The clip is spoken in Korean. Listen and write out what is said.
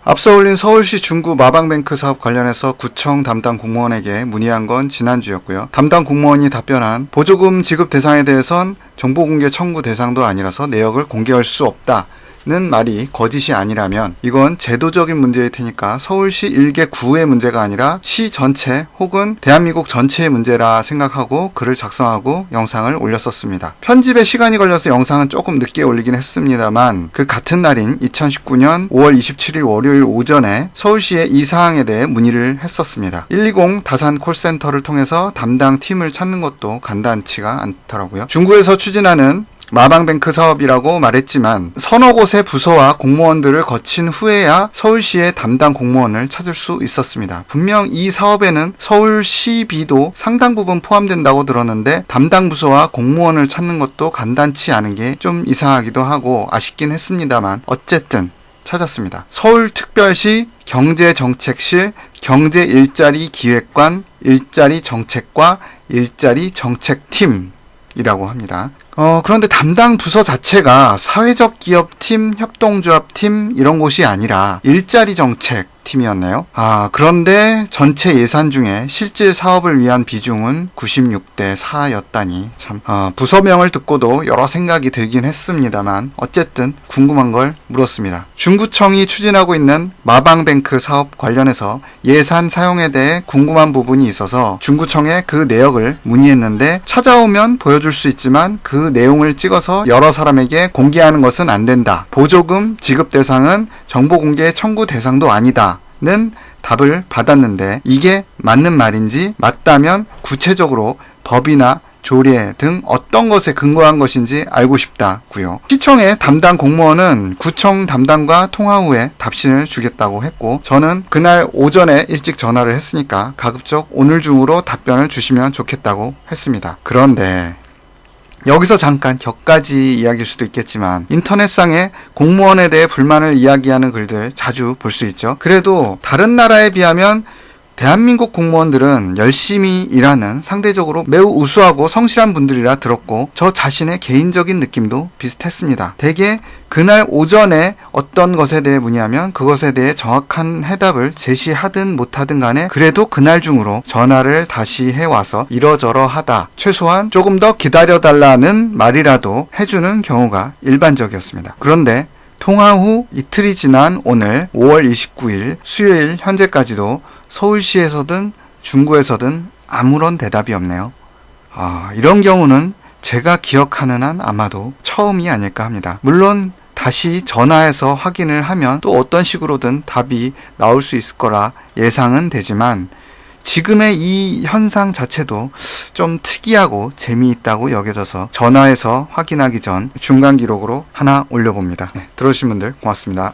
앞서 올린 서울시 중구 마방뱅크 사업 관련해서 구청 담당 공무원에게 문의한 건 지난주였고요. 담당 공무원이 답변한 보조금 지급 대상에 대해선 정보공개 청구 대상도 아니라서 내역을 공개할 수 없다. 는 말이 거짓이 아니라면 이건 제도적인 문제일 테니까 서울시 일개 구의 문제가 아니라 시 전체 혹은 대한민국 전체의 문제라 생각하고 글을 작성하고 영상을 올렸었습니다. 편집에 시간이 걸려서 영상은 조금 늦게 올리긴 했습니다만 그 같은 날인 2019년 5월 27일 월요일 오전에 서울시에 이 사항에 대해 문의를 했었습니다. 120 다산 콜센터를 통해서 담당 팀을 찾는 것도 간단치가 않더라고요. 중구에서 추진하는 마방뱅크 사업이라고 말했지만 서너 곳의 부서와 공무원들을 거친 후에야 서울시의 담당 공무원을 찾을 수 있었습니다. 분명 이 사업에는 서울시비도 상당 부분 포함된다고 들었는데 담당 부서와 공무원을 찾는 것도 간단치 않은 게 좀 이상하기도 하고 아쉽긴 했습니다만 어쨌든 찾았습니다. 서울특별시 경제정책실 경제일자리기획관 일자리정책과 일자리정책팀이라고 합니다. 그런데 담당 부서 자체가 사회적 기업팀, 협동조합팀 이런 곳이 아니라 일자리 정책 팀이었네요. 그런데 전체 예산 중에 실질 사업을 위한 비중은 96대 4였다니 참 부서명을 듣고도 여러 생각이 들긴 했습니다만 어쨌든 궁금한 걸 물었습니다. 중구청이 추진하고 있는 마방뱅크 사업 관련해서 예산 사용에 대해 궁금한 부분이 있어서 중구청에 그 내역을 문의했는데 찾아오면 보여줄 수 있지만 그 내용을 찍어서 여러 사람에게 공개하는 것은 안 된다. 보조금 지급 대상은 정보공개 청구 대상도 아니다. 는 답을 받았는데 이게 맞는 말인지 맞다면 구체적으로 법이나 조례 등 어떤 것에 근거한 것인지 알고 싶다고요. 시청의 담당 공무원은 구청 담당과 통화 후에 답신을 주겠다고 했고 저는 그날 오전에 일찍 전화를 했으니까 가급적 오늘 중으로 답변을 주시면 좋겠다고 했습니다. 그런데 여기서 잠깐 격가지 이야기일 수도 있겠지만 인터넷상에 공무원에 대해 불만을 이야기하는 글들 자주 볼 수 있죠. 그래도 다른 나라에 비하면 대한민국 공무원들은 열심히 일하는 상대적으로 매우 우수하고 성실한 분들이라 들었고 저 자신의 개인적인 느낌도 비슷했습니다. 대개 그날 오전에 어떤 것에 대해 문의하면 그것에 대해 정확한 해답을 제시하든 못하든 간에 그래도 그날 중으로 전화를 다시 해와서 이러저러 하다 최소한 조금 더 기다려달라는 말이라도 해주는 경우가 일반적이었습니다. 그런데 통화 후 이틀이 지난 오늘 5월 29일 수요일 현재까지도 서울시에서든 중구에서든 아무런 대답이 없네요. 이런 경우는 제가 기억하는 한 아마도 처음이 아닐까 합니다. 물론 다시 전화해서 확인을 하면 또 어떤 식으로든 답이 나올 수 있을 거라 예상은 되지만 지금의 이 현상 자체도 좀 특이하고 재미있다고 여겨져서 전화해서 확인하기 전 중간 기록으로 하나 올려봅니다. 들어주신 분들 고맙습니다.